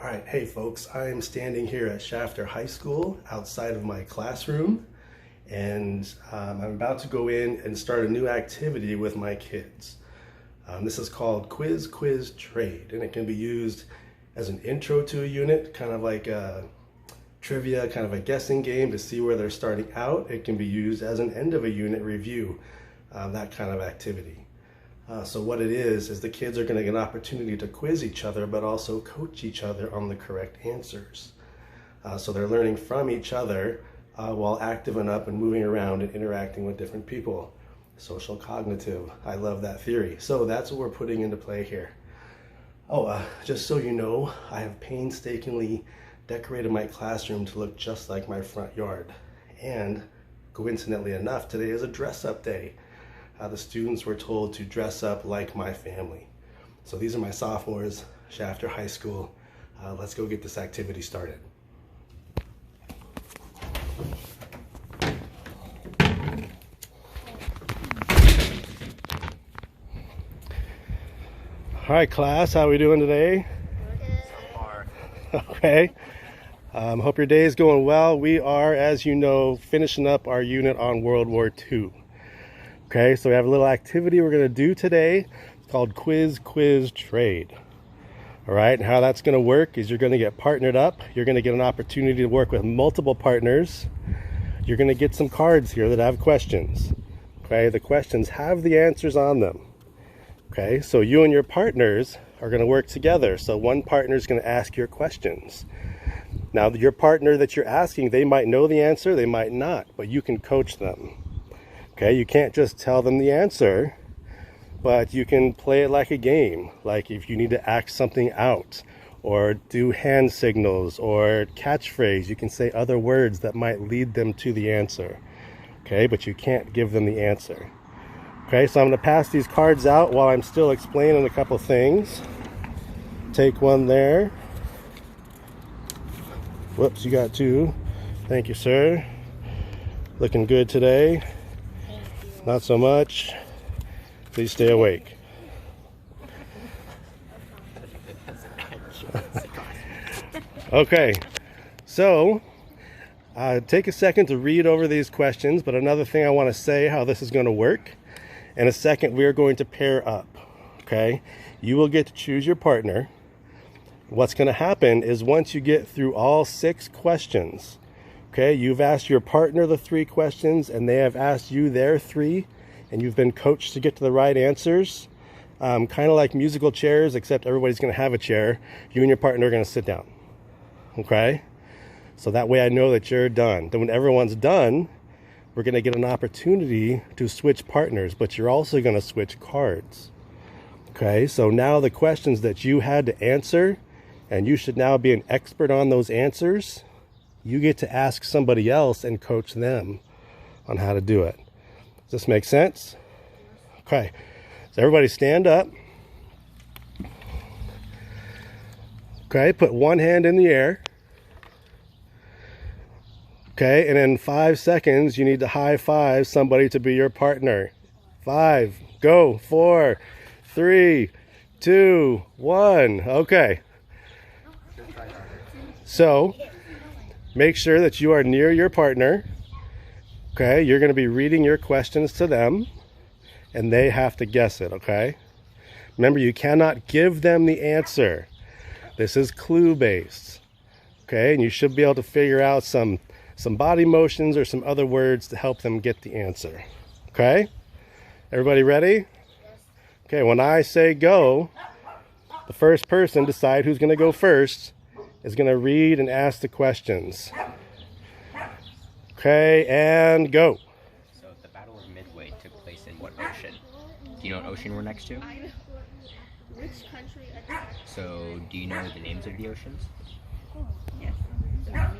All right, hey folks, I am standing here at Shafter High School outside of my classroom, and I'm about to go in and start a new activity with my kids. This is called Quiz Quiz Trade, and it can be used as an intro to a unit, kind of like a trivia, kind of a guessing game to see where they're starting out. It can be used as an end of a unit review, that kind of activity. So what it is the kids are going to get an opportunity to quiz each other, but also coach each other on the correct answers. So they're learning from each other while active and up and moving around and interacting with different people. Social cognitive, I love that theory. So that's what we're putting into play here. Just so you know, I have painstakingly decorated my classroom to look just like my front yard. And coincidentally enough, today is a dress-up day. The students were told to dress up like my family. So these are my sophomores, Shafter High School. Let's go get this activity started. All right, class, how are we doing today? So far. Okay. Hope your day is going well. We are, as you know, finishing up our unit on World War II. Okay, so we have a little activity we're going to do today. It's called Quiz Quiz Trade. All right, and how that's going to work is you're going to get partnered up. You're going to get an opportunity to work with multiple partners. You're going to get some cards here that have questions. Okay, the questions have the answers on them. Okay, so you and your partners are going to work together. So one partner is going to ask your questions. Now, your partner that you're asking, they might know the answer, they might not, but you can coach them. Okay, you can't just tell them the answer, but you can play it like a game. Like if you need to act something out or do hand signals or catchphrase, you can say other words that might lead them to the answer. Okay, but you can't give them the answer. Okay, so I'm going to pass these cards out while I'm still explaining a couple things. Take one there. Whoops, you got two. Thank you, sir. Looking good today. Not so much. Please stay awake. Okay, so take a second to read over these questions, but another thing I want to say how this is going to work. In a second, we are going to pair up. Okay, you will get to choose your partner. What's going to happen is once you get through all 6 questions, okay, you've asked your partner the 3 questions and they have asked you their 3, and you've been coached to get to the right answers. Kind of like musical chairs, except everybody's going to have a chair. You and your partner are going to sit down. Okay? So that way I know that you're done. Then when everyone's done, we're going to get an opportunity to switch partners, but you're also going to switch cards. Okay? So now the questions that you had to answer, and you should now be an expert on those answers, you get to ask somebody else and coach them on how to do it. Does this make sense? Okay, so everybody stand up. Okay, put one hand in the air. Okay, and in 5 seconds, you need to high five somebody to be your partner. 5, go, 4, 3, 2, 1. Okay. So, make sure that you are near your partner. Okay, you're going to be reading your questions to them, and they have to guess it, okay? Remember, you cannot give them the answer. This is clue-based, okay? And you should be able to figure out some body motions or some other words to help them get the answer, okay? Everybody ready? Okay, when I say go, the first person, decide who's going to go first, is going to read and ask the questions. Okay, and go. So the Battle of Midway took place in what ocean? Do you know what ocean we're next to? I know. Which country attacked? So do you know the names of the oceans? Oh, yes. Japan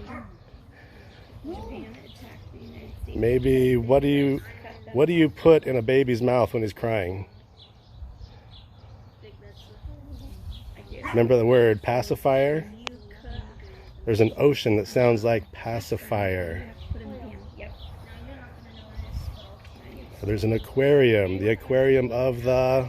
attacked the United States. Maybe what do you put in a baby's mouth when he's crying? Remember the word pacifier? There's an ocean that sounds like pacifier. There's an aquarium, the aquarium of the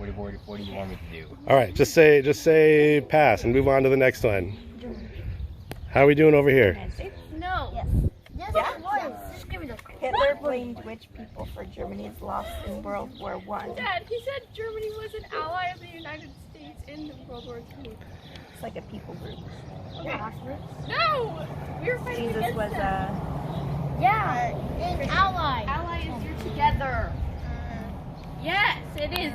What do you want me to do? All right, just say pass and move on to the next one. How are we doing over here? No. Yes, it was. Just give me the Hitler blamed which people for Germany's loss in World War I? Dad, he said Germany was an ally of the United States in World War II. It's like a people group. No! We were fighting Jesus against was them. an ally. Ally is you're together. Yes, it is.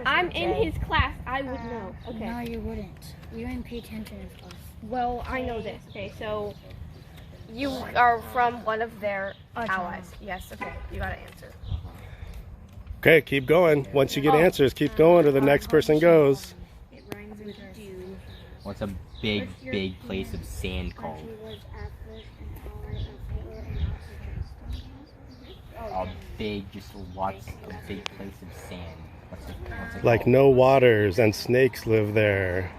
I'm in his class. I would know. Okay. No, you wouldn't. You didn't pay attention in class. Well, I know this. Okay, so you are from one of their allies. Yes, okay. You gotta answer. Okay, keep going. Once you get answers, keep going or the next person goes. It rhymes with do. What's a big place of sand called? A big, just lots of big place of sand. What's it Like called? no waters and snakes live there.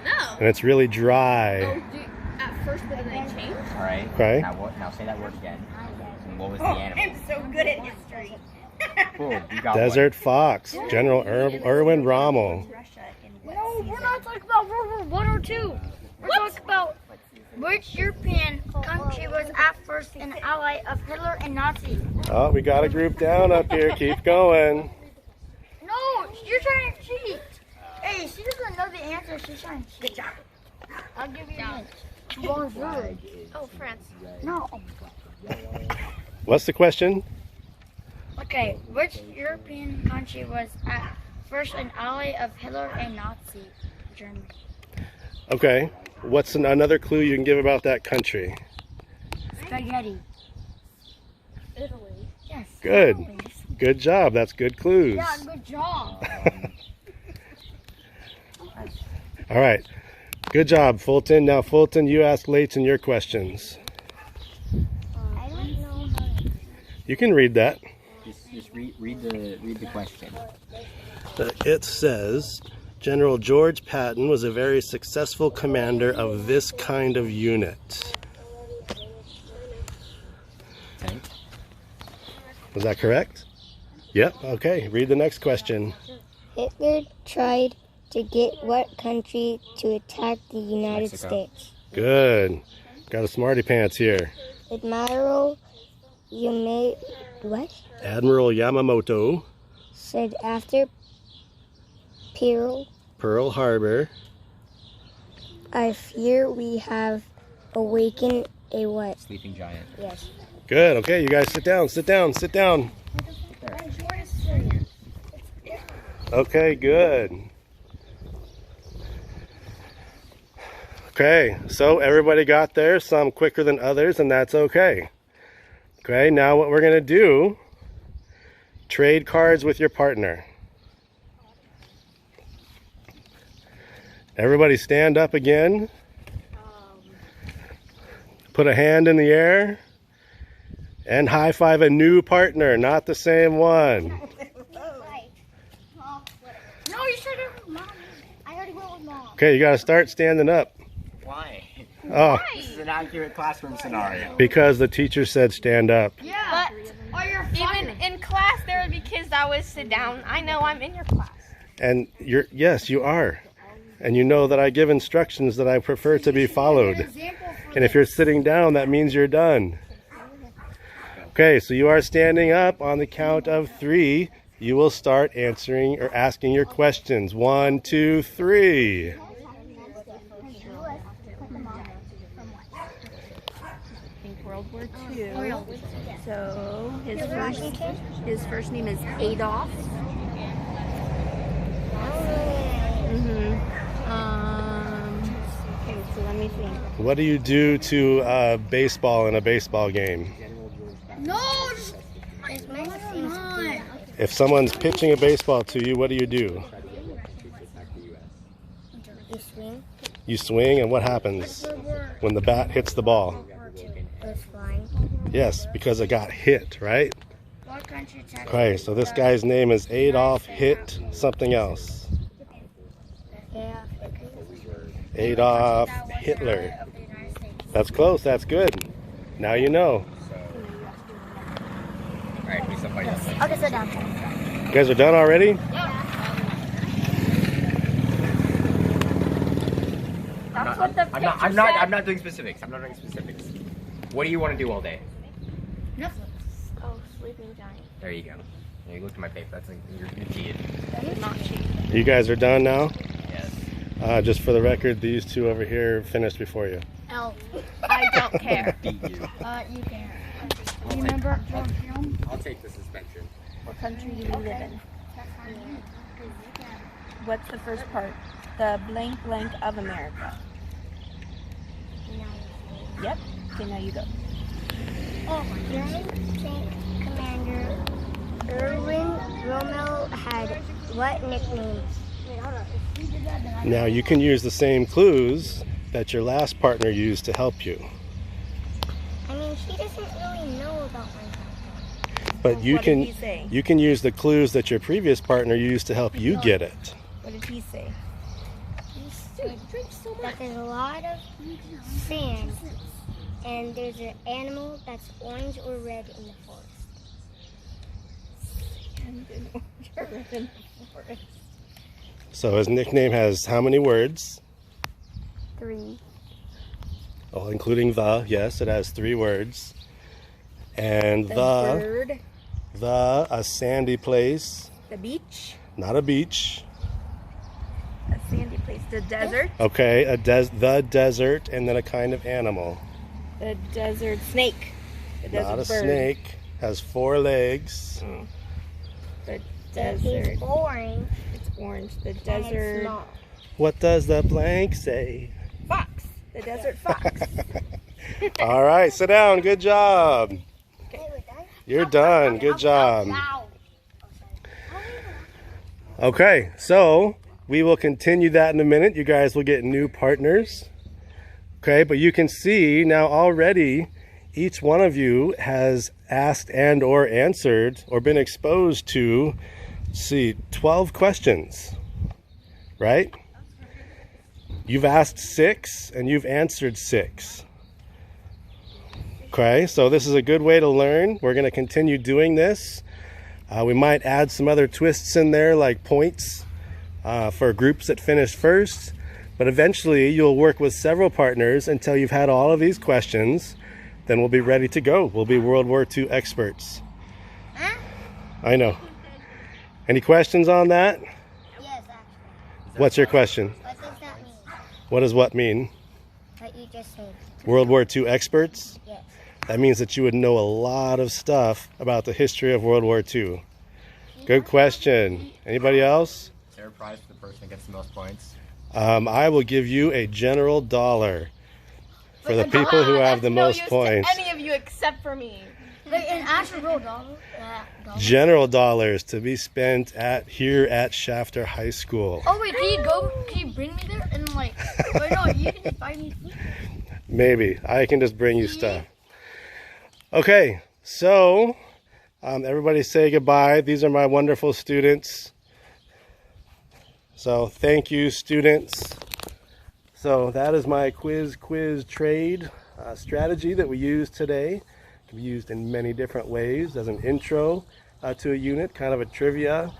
No. And it's really dry. At first, but then they changed. All right. Okay. Now say that word again. And what was the animal? I'm so good at history. Cool. You got Desert fox. General Erwin Rommel. Russia in what No, season? we're not talking about World War I or II. We're talking about which European country was at first an ally of Hitler and Nazis. Oh, we got a group down up here. Keep going. No, you're trying to cheat. Hey, she doesn't know the answer. She's trying to cheat. Good job. I'll give you a hint. Bonjour. Oh, France. No. What's the question? Okay, which European country was at first an ally of Hitler and Nazi Germany? Okay. What's another clue you can give about that country? Spaghetti. Italy. Yes. Good. Good job. That's good clues. Yeah, good job. All right. Good job, Fulton. Now, Fulton, you ask Layton your questions. I don't know. You can read that. Just read the question. It says, General George Patton was a very successful commander of this kind of unit. Okay. Was that correct? Yep. Okay. Read the next question. Hitler tried to get what country to attack the United Mexico. States? Good. Got a smarty pants here. Admiral Admiral Yamamoto, said after Pearl Harbor. I fear we have awakened a what? Sleeping giant. Yes. Good. Okay, you guys sit down. Sit down. Sit down. Okay, good. Okay, so everybody got there, some quicker than others, and that's okay. Okay, now what we're going to do, trade cards with your partner. Everybody stand up again. Put a hand in the air. And high five a new partner, not the same one. No, you should have with Mom. I already went with Mom. Okay, you got to start standing up. Why? Oh, This is an accurate classroom scenario. because the teacher said stand up. Yeah. But, or you're fine. Even in class, there would be kids that would sit down. I know I'm in your class. And yes, you are. And you know that I give instructions that I prefer to be followed. And if you're sitting down, that means you're done. Okay, so you are standing up. On the count of 3. You will start answering or asking your questions. 1, 2, 3. World War II. So his first name is Adolf. Okay, so let me think. What do you do to baseball in a baseball game? No, just come on. If someone's pitching a baseball to you, what do? You swing. You swing, and what happens when the bat hits the ball? It's flying. Yes, because it got hit, right? What country attacked? Okay, so this guy's name is Adolf Hit something else. Yeah. Adolf Hitler. That's close, that's good. Now you know. Alright, who's somebody else? Okay, sit down. You guys are done already? the I'm not. picture said. I'm not doing specifics. I'm not doing specifics. What do you want to do all day? Netflix. Oh, sleeping giant. There you go. Yeah, you looked at my paper. That's like you're cheated. That is not cheap. You guys are done now? Yes. Just for the record, these two over here finished before you. L. I don't care. Beat you. You can. You remember film? I'll take the suspension. What country do we live in? What's the first part? The blank blank of America. Yep. Okay, now you go. United States Commander Erwin Rommel had what nickname? Now you can use the same clues that your last partner used to help you. I mean, she doesn't really know about my But you What did can he say? you can use the clues that your previous partner used to help you get it. What did he say? that there's a lot of sand, and there's an animal that's orange or red in the forest. So his nickname has how many words? 3. Oh, including the. Yes, it has 3 words. And The bird, a sandy place, the beach, not a beach. a sandy place, the desert, Okay, the desert, and then a kind of animal. the desert snake, the desert Not a bird, snake. Has 4 legs. the It's desert, orange, it's orange, the and it's desert small. What does the blank say? fox, the desert fox. All right, sit down. Good job. You're done. Good job. Okay, so we will continue that in a minute. You guys will get new partners. Okay, but you can see now already each one of you has asked and or answered or been exposed to, let's see, 12 questions, right? You've asked 6 and you've answered 6. Okay, so this is a good way to learn. We're going to continue doing this. We might add some other twists in there, like points for groups that finish first. But eventually you'll work with several partners until you've had all of these questions. Then we'll be ready to go. We'll be World War II experts. I know. Any questions on that? Yes, actually. What's your question? What does that mean? What does what mean? What you just said. World War II experts? Yes. That means that you would know a lot of stuff about the history of World War II. Good question. Anybody else? Is there a prize for the person that gets the most points? I will give you a general $1 for the people who have the most points. Any of you except for me. Wait, an actual real dollar? General dollars to be spent here at Shafter High School. Oh wait, can you bring me there and like, wait no, you can just buy me food. Maybe. I can just bring you stuff. Okay, so everybody say goodbye. These are my wonderful students. So thank you, students. So that is my quiz trade strategy that we use today. It can be used in many different ways as an intro to a unit, kind of a trivia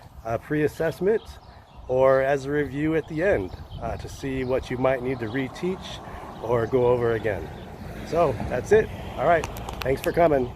pre-assessment, or as a review at the end to see what you might need to reteach or go over again. So that's it. All right. Thanks for coming.